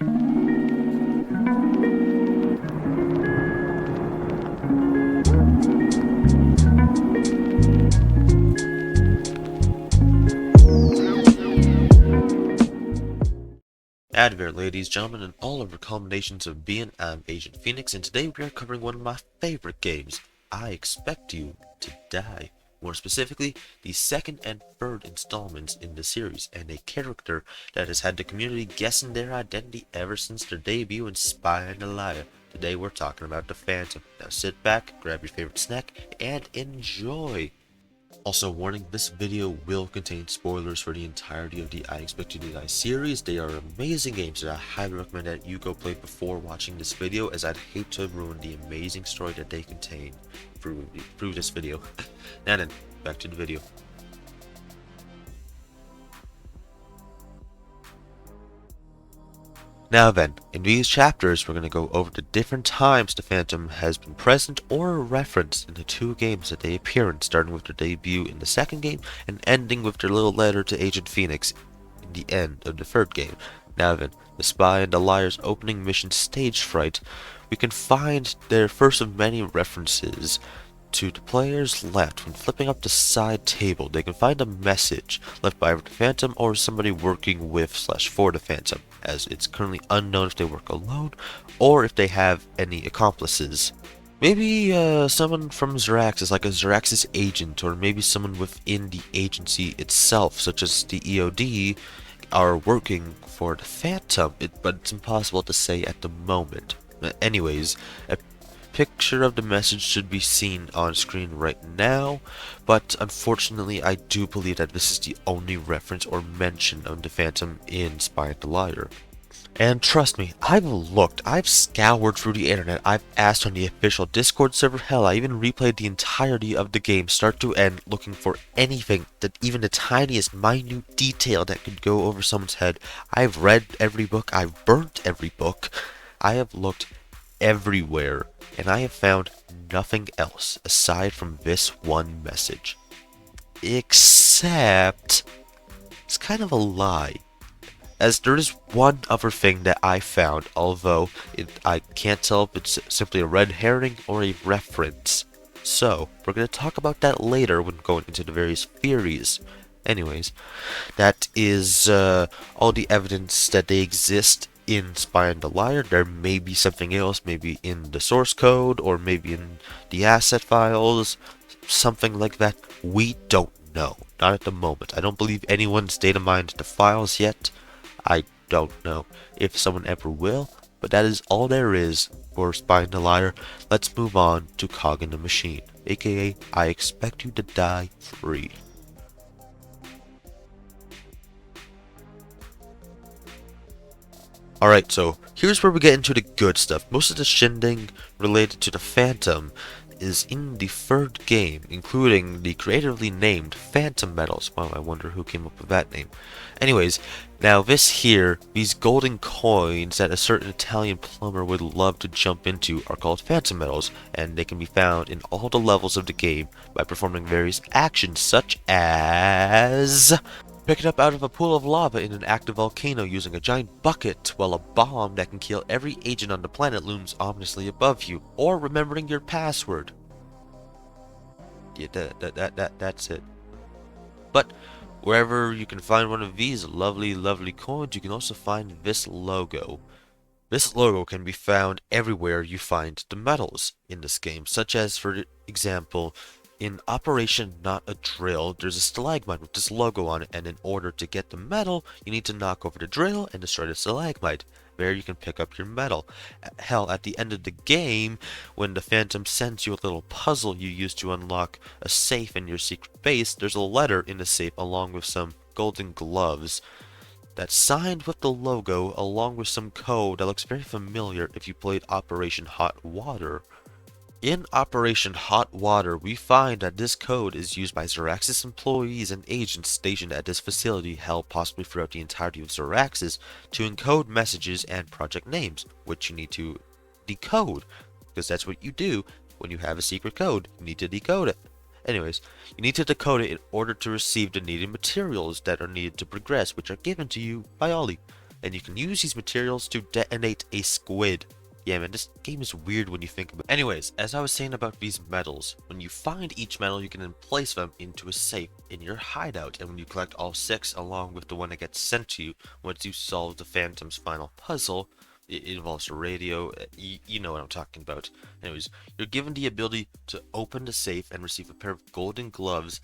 Advert, ladies, gentlemen, and all of your combinations of being, I'm Agent Phoenix, and today we are covering one of my favorite games, I Expect You to Die. More specifically, the second and third installments in the series, and a character that has had the community guessing their identity ever since their debut in Spy and a Liar. Today we're talking about the Phantom. Now sit back, grab your favorite snack, and enjoy! Also, warning, this video will contain spoilers for the entirety of the I Expect You to Die series. They are amazing games that I highly recommend that you go play before watching this video, as I'd hate to ruin the amazing story that they contain through this video. Now then, back to the video. Now then, in these chapters, we're going to go over the different times the Phantom has been present or referenced in the two games that they appear in, starting with their debut in the second game and ending with their little letter to Agent Phoenix in the end of the third game. Now then, the Spy and the Liar's opening mission stage fright, we can find their first of many references. To the player's left, when flipping up the side table, they can find a message left by the Phantom or somebody working with/for the Phantom, as it's currently unknown if they work alone or if they have any accomplices. Maybe someone from Xeraxis, like a Xeraxis agent, or maybe someone within the agency itself, such as the EOD, are working for the Phantom, but it's impossible to say at the moment. Anyways, a picture of the message should be seen on screen right now, but unfortunately I do believe that this is the only reference or mention of the Phantom in Spy and the Liar. And trust me, I've scoured through the internet, I've asked on the official Discord server, hell, I even replayed the entirety of the game start to end looking for anything, that even the tiniest minute detail that could go over someone's head. I've read every book, I've burnt every book, I have looked everywhere, and I have found nothing else aside from this one message. Except, it's kind of a lie, as there is one other thing that I found, although I can't tell if it's simply a red herring or a reference. So, we're going to talk about that later when going into the various theories. Anyways, that is all the evidence that they exist in Spy and the Liar. There may be something else, maybe in the source code, or maybe in the asset files, something like that. We don't know. Not at the moment. I don't believe anyone's data mined the files yet. I don't know if someone ever will, but that is all there is for Spy and the Liar. Let's move on to Cog in the Machine, aka I Expect You to Die 3. Alright, so here's where we get into the good stuff. Most of the shindig related to the Phantom is in the third game, including the creatively named Phantom Medals. Wow, I wonder who came up with that name. Anyways, now this here, these golden coins that a certain Italian plumber would love to jump into are called Phantom Medals, and they can be found in all the levels of the game by performing various actions such as pick it up out of a pool of lava in an active volcano using a giant bucket, while a bomb that can kill every agent on the planet looms ominously above you, or remembering your password. Yeah, that's it. But wherever you can find one of these lovely coins, you can also find this logo. This logo can be found everywhere you find the medals in this game, such as, for example, in Operation Not a Drill, there's a stalagmite with this logo on it, and in order to get the medal, you need to knock over the drill and destroy the stalagmite. There you can pick up your medal. Hell, at the end of the game, when the Phantom sends you a little puzzle you use to unlock a safe in your secret base, there's a letter in the safe along with some golden gloves that's signed with the logo, along with some code that looks very familiar if you played Operation Hot Water. In Operation Hot Water, we find that this code is used by Xeraxis employees and agents stationed at this facility, held possibly throughout the entirety of Xeraxis, to encode messages and project names, which you need to decode, because that's what you do when you have a secret code. You need to decode it. Anyways, you need to decode it in order to receive the needed materials that are needed to progress, which are given to you by Ollie. and you can use these materials to detonate a squid. Yeah, man, this game is weird when you think about it. Anyways, as I was saying about these medals, when you find each medal, you can place them into a safe in your hideout, and when you collect all 6 along with the one that gets sent to you, once you solve the Phantom's final puzzle, it involves a radio, you know what I'm talking about. Anyways, you're given the ability to open the safe and receive a pair of golden gloves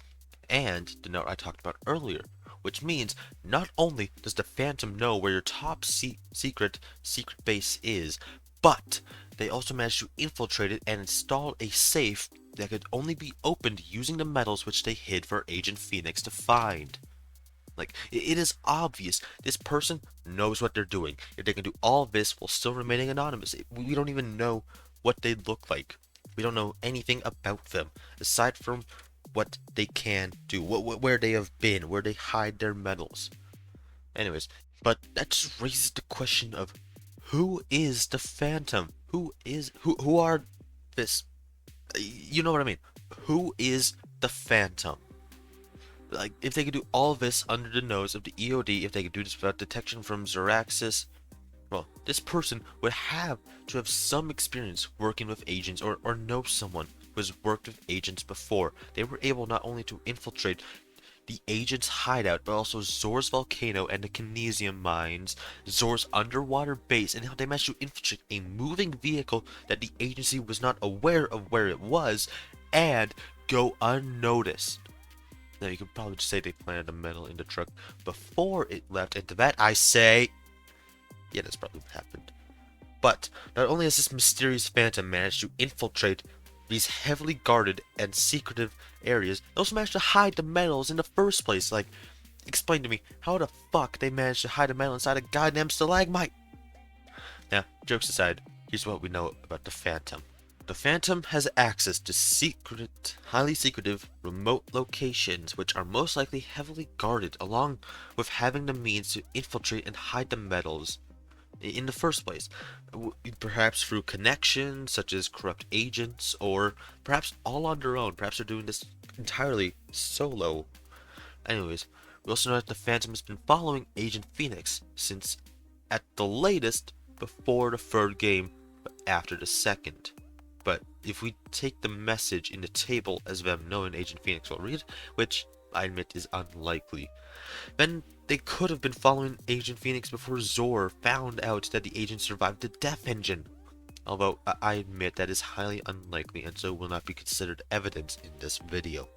and the note I talked about earlier, which means not only does the Phantom know where your top secret base is, but they also managed to infiltrate it and install a safe that could only be opened using the metals which they hid for Agent Phoenix to find. Like, it is obvious this person knows what they're doing. If they can do all this while still remaining anonymous, we don't even know what they look like. We don't know anything about them aside from what they can do, where they have been, where they hide their medals. Anyways, but that just raises the question of who is the Phantom? Who are this? You know what I mean? Who is the Phantom? Like, if they could do all this under the nose of the EOD, if they could do this without detection from Zoraxis, well, this person would have to have some experience working with agents or know someone who has worked with agents before. They were able not only to infiltrate the agent's hideout, but also Zor's volcano and the Kinesium mines, Zor's underwater base, and how they managed to infiltrate a moving vehicle that the agency was not aware of where it was, and go unnoticed. Now, you could probably just say they planted a medal in the truck before it left, and to that I say, yeah, that's probably what happened. But not only has this mysterious Phantom managed to infiltrate these heavily guarded and secretive areas, they also managed to hide the medals in the first place. Like, explain to me how the fuck they managed to hide a medal inside a goddamn stalagmite. Now, jokes aside, here's what we know about the Phantom. The Phantom has access to highly secretive, remote locations, which are most likely heavily guarded, along with having the means to infiltrate and hide the medals in the first place, perhaps through connections such as corrupt agents, or perhaps all on their own. Perhaps they're doing this entirely solo. Anyways, we also know that the Phantom has been following Agent Phoenix since, at the latest, before the 3rd game, but after the 2nd. But if we take the message in the table as them knowing Agent Phoenix will read, which I admit is unlikely, then they could have been following Agent Phoenix before Zor found out that the agent survived the death engine. Although I admit that is highly unlikely and so will not be considered evidence in this video.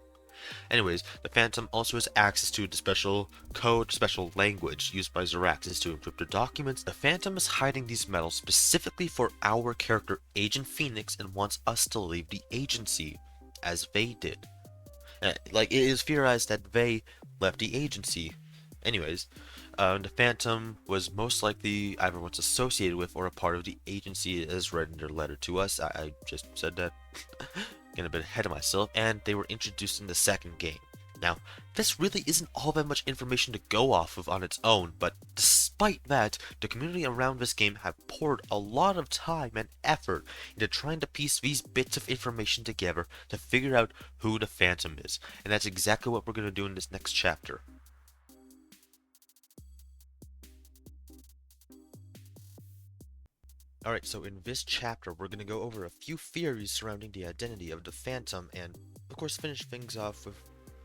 Anyways, the Phantom also has access to the special code, special language used by Zoraxis to encrypt the documents. The Phantom is hiding these medals specifically for our character Agent Phoenix and wants us to leave the agency, as they did. Like, it is theorized that they left the agency. Anyways, the Phantom was most likely either once associated with or a part of the agency, as read in their letter to us. I just said that. Getting a bit ahead of myself, and they were introduced in the 2nd game. Now, this really isn't all that much information to go off of on its own, but despite that, the community around this game have poured a lot of time and effort into trying to piece these bits of information together to figure out who the Phantom is, and that's exactly what we're going to do in this next chapter. Alright, so in this chapter, we're going to go over a few theories surrounding the identity of the Phantom, and of course finish things off with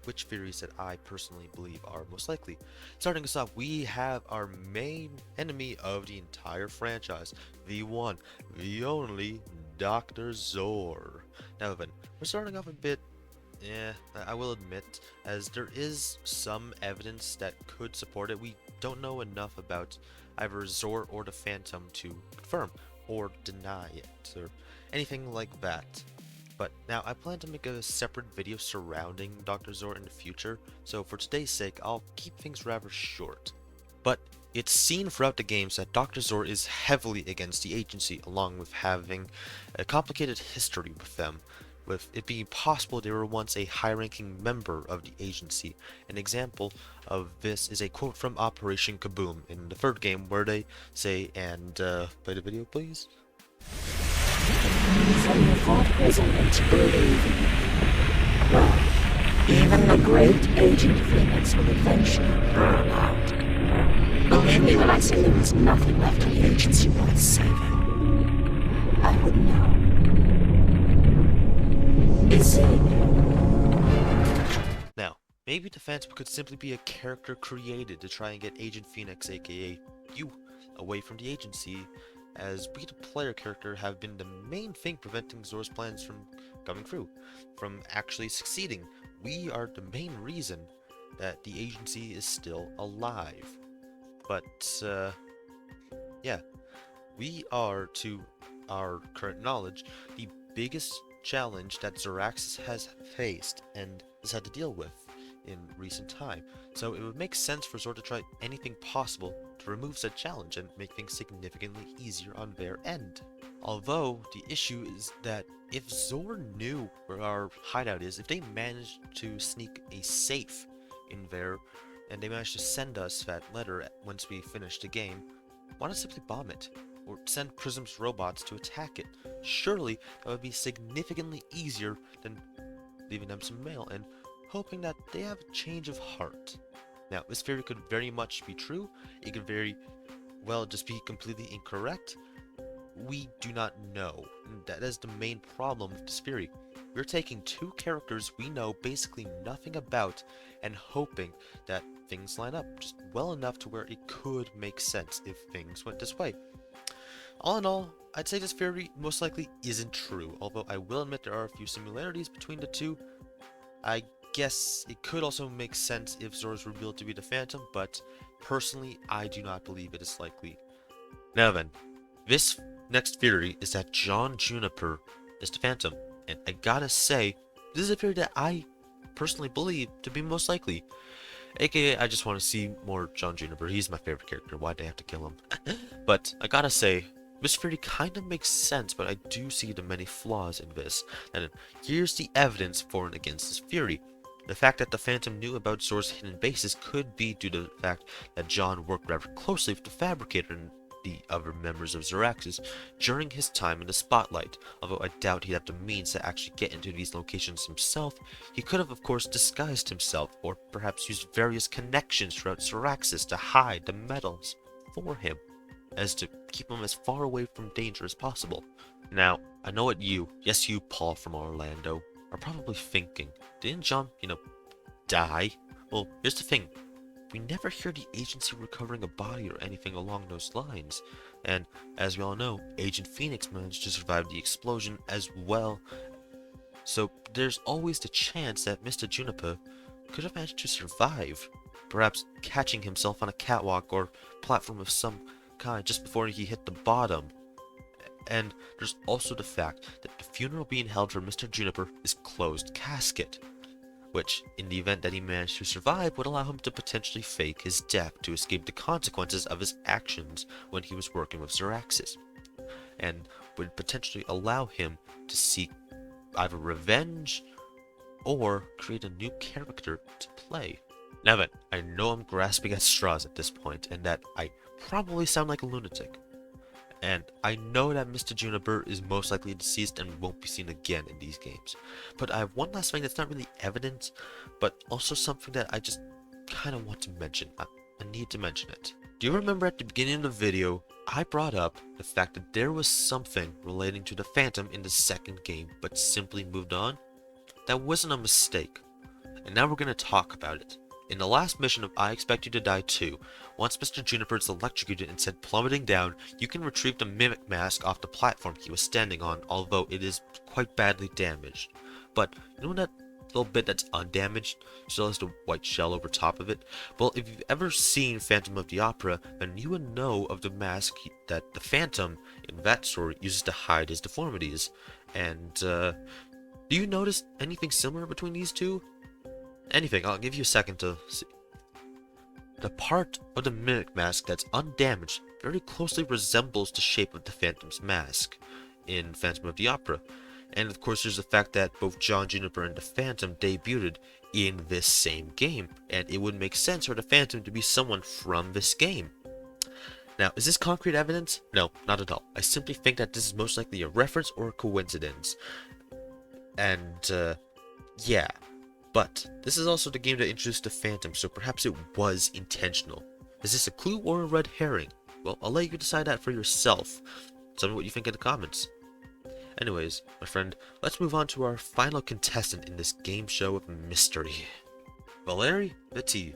which theories that I personally believe are most likely. Starting us off, we have our main enemy of the entire franchise, the one, the only, Dr. Zor. Now then, we're starting off a bit, I will admit, as there is some evidence that could support it. We don't know enough about either Zor or the Phantom to confirm or deny it, or anything like that. But now, I plan to make a separate video surrounding Dr. Zor in the future, so for today's sake, I'll keep things rather short. But it's seen throughout the games that Dr. Zor is heavily against the agency, along with having a complicated history with them, with it being possible they were once a high-ranking member of the agency. An example of this is a quote from Operation Kaboom in the 3rd game, where they say, and play the video please. So you thought it was only to believe in you. Well, even the great Agent Phoenix will eventually burn out. hear me when I say there is nothing left in the agency worth saving? I would know. Is it? Now, maybe the Phantom could simply be a character created to try and get Agent Phoenix, aka you, away from the agency, as we the player character have been the main thing preventing Zor's plans from coming through, from actually succeeding. We are the main reason that the agency is still alive. But, yeah, we are, to our current knowledge, the biggest challenge that Zoraxis has faced and has had to deal with in recent time. So it would make sense for Zor to try anything possible to remove said challenge and make things significantly easier on their end. Although, the issue is that if Zor knew where our hideout is, if they managed to sneak a safe in there, and they managed to send us that letter once we finish the game, why not simply bomb it? Or send Prism's robots to attack it? Surely that would be significantly easier than leaving them some mail and hoping that they have a change of heart. Now, this theory could very much be true. It could very well just be completely incorrect. We do not know. And that is the main problem with this theory. We're taking two characters we know basically nothing about and hoping that things line up just well enough to where it could make sense if things went this way. All in all, I'd say this theory most likely isn't true, although I will admit there are a few similarities between the two. I guess it could also make sense if Zor is revealed to be the Phantom, but personally, I do not believe it is likely. Now then, this next theory is that John Juniper is the Phantom, and I gotta say, this is a theory that I personally believe to be most likely. AKA, I just want to see more John Juniper. He's my favorite character. Why'd they have to kill him? But I gotta say, this theory kind of makes sense, but I do see the many flaws in this. And here's the evidence for and against this theory. The fact that the Phantom knew about Zor's hidden bases could be due to the fact that John worked rather closely with the Fabricator and the other members of Zoraxis during his time in the spotlight. Although I doubt he'd have the means to actually get into these locations himself, he could have of course disguised himself, or perhaps used various connections throughout Zoraxis to hide the metals for him, as to keep him as far away from danger as possible. Now, I know what you, yes you Paul from Orlando, are probably thinking. Didn't John, die? Well, here's the thing. We never hear the agency recovering a body or anything along those lines. And, as we all know, Agent Phoenix managed to survive the explosion as well. So, there's always the chance that Mr. Juniper could have managed to survive. Perhaps catching himself on a catwalk or platform of some kind just before he hit the bottom. And there's also the fact that the funeral being held for Mr. Juniper is closed casket, which, in the event that he managed to survive, would allow him to potentially fake his death to escape the consequences of his actions when he was working with Zoraxis, and would potentially allow him to seek either revenge or create a new character to play. Now then, I know I'm grasping at straws at this point, and that I probably sound like a lunatic. And I know that Mr. Juniper is most likely deceased and won't be seen again in these games. But I have one last thing that's not really evidence, but also something that I just kind of want to mention. I need to mention it. Do you remember at the beginning of the video, I brought up the fact that there was something relating to the Phantom in the second game, but simply moved on? That wasn't a mistake. And now we're going to talk about it. In the last mission of I Expect You to Die 2, once Mr. Juniper is electrocuted and sent plummeting down, you can retrieve the mimic mask off the platform he was standing on, although it is quite badly damaged. But you know that little bit that's undamaged, still has the white shell over top of it? Well, if you've ever seen Phantom of the Opera, then you would know of the mask that the Phantom in that story uses to hide his deformities. And, do you notice anything similar between these two? Anything, I'll give you a second to see. The part of the mimic mask that's undamaged very closely resembles the shape of the Phantom's mask in Phantom of the Opera. And of course there's the fact that both John Juniper and the Phantom debuted in this same game, and it would make sense for the Phantom to be someone from this game. Now, is this concrete evidence? No, not at all. I simply think that this is most likely a reference or a coincidence. And, yeah. But this is also the game that introduced the Phantom, so perhaps it was intentional. Is this a clue or a red herring? Well, I'll let you decide that for yourself. Tell me what you think in the comments. Anyways, my friend, let's move on to our final contestant in this game show of mystery. Valeri Viti.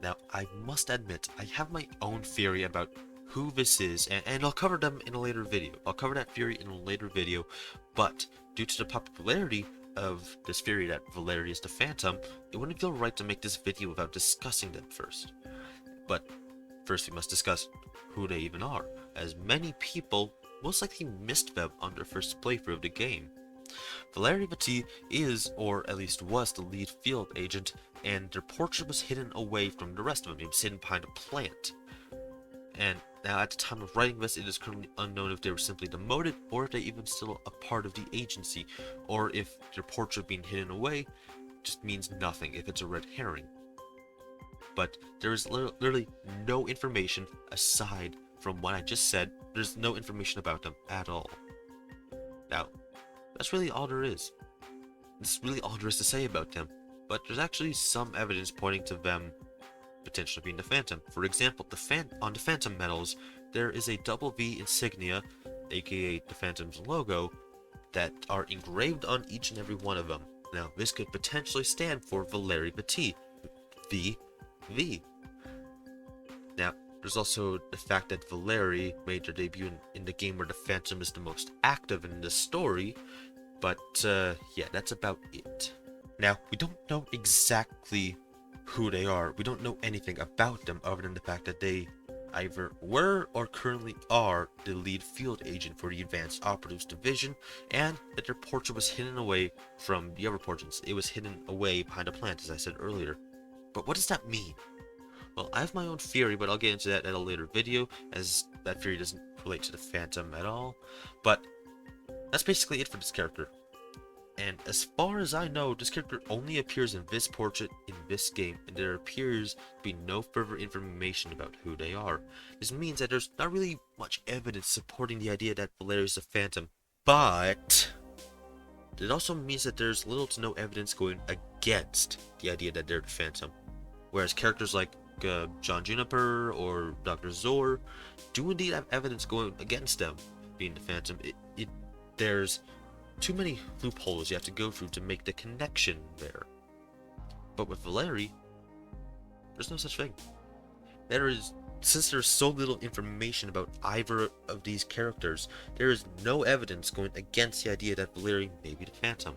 Now, I must admit, I have my own theory about who this is, and I'll cover them in a later video. I'll cover that theory in a later video, but due to the popularity of this theory that Valeri is the Phantom, it wouldn't feel right to make this video without discussing them first. But first we must discuss who they even are, as many people most likely missed them on their first playthrough of the game. Valeri Viti is, or at least was, the lead field agent, and their portrait was hidden away from the rest of them. It was hidden behind a plant. And now at the time of writing this, it is currently unknown if they were simply demoted, or if they even still a part of the agency, or if their portrait being hidden away just means nothing if it's a red herring. But there is literally no information aside from what I just said. There's no information about them at all. Now, that's really all there is. That's really all there is to say about them. But there's actually some evidence pointing to them potentially being the Phantom. For example, on the Phantom medals, there is a double V insignia, aka the Phantom's logo, that are engraved on each and every one of them. Now, this could potentially stand for Valeri Viti, V. Now, there's also the fact that Valeri made their debut in the game where the Phantom is the most active in the story, but yeah, that's about it. Now, we don't know exactly who they are. We don't know anything about them other than the fact that they either were or currently are the lead field agent for the Advanced Operatives Division, and that their portrait was hidden away from the other portraits. It was hidden away behind a plant, as I said earlier. But what does that mean? Well, I have my own theory, but I'll get into that in a later video, as that theory doesn't relate to the Phantom at all. But that's basically it for this character. And as far as I know, this character only appears in this portrait in this game, and there appears to be no further information about who they are. This means that there's not really much evidence supporting the idea that Valeri is a Phantom, but it also means that there's little to no evidence going against the idea that they're the Phantom. Whereas characters like John Juniper or Dr. Zor do indeed have evidence going against them being the Phantom. There's too many loopholes you have to go through to make the connection there. But with Valeri, there's no such thing. Since there's so little information about either of these characters, there is no evidence going against the idea that Valeri may be the Phantom.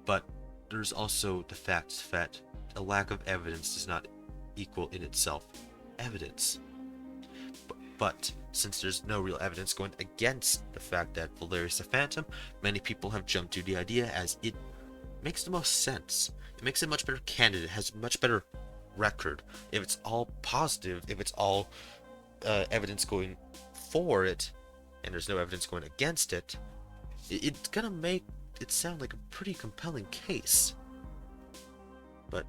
But there's also the fact that a lack of evidence does not equal in itself evidence. But since there's no real evidence going against the fact that Valeri is the Phantom, many people have jumped to the idea as it makes the most sense. It makes a much better candidate, has a much better record. If it's all positive, if it's all evidence going for it, and there's no evidence going against it, it's gonna make it sound like a pretty compelling case. But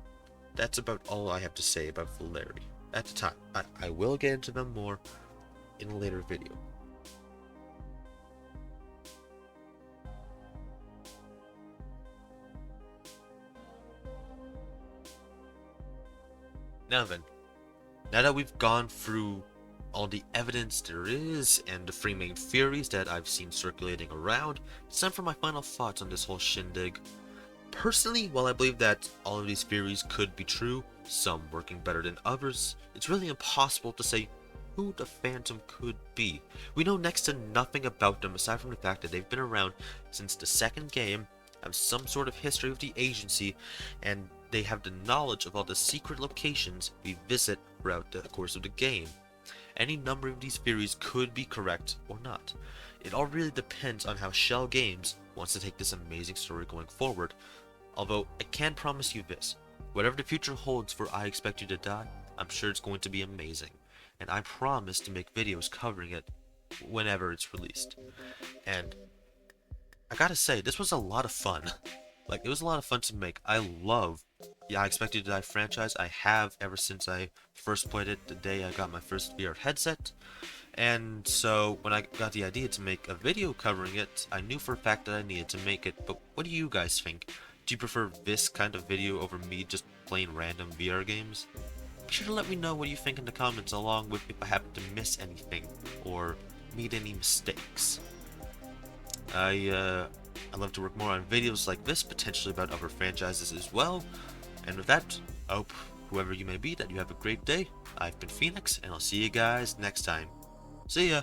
that's about all I have to say about Valeri at the time. I will get into them more in a later video. Now that we've gone through all the evidence there is and the three main theories that I've seen circulating around, it's time for my final thoughts on this whole shindig. Personally, while I believe that all of these theories could be true, some working better than others, it's really impossible to say who the Phantom could be. We know next to nothing about them aside from the fact that they've been around since the second game, have some sort of history with the agency, and they have the knowledge of all the secret locations we visit throughout the course of the game. Any number of these theories could be correct or not. It all really depends on how Shell Games wants to take this amazing story going forward. Although I can promise you this, whatever the future holds for I Expect You to Die, I'm sure it's going to be amazing. And I promise to make videos covering it whenever it's released. And I gotta say, this was a lot of fun. Like, it was a lot of fun to make. I love the I Expect You to Die franchise. I have ever since I first played it the day I got my first VR headset. And so when I got the idea to make a video covering it, I knew for a fact that I needed to make it. But what do you guys think? Do you prefer this kind of video over me just playing random VR games? be sure to let me know what you think in the comments, along with if I happen to miss anything or made any mistakes. I love to work more on videos like this, potentially about other franchises as well. And with that, I hope, whoever you may be, that you have a great day. I've been Phoenix, and I'll see you guys next time. See ya!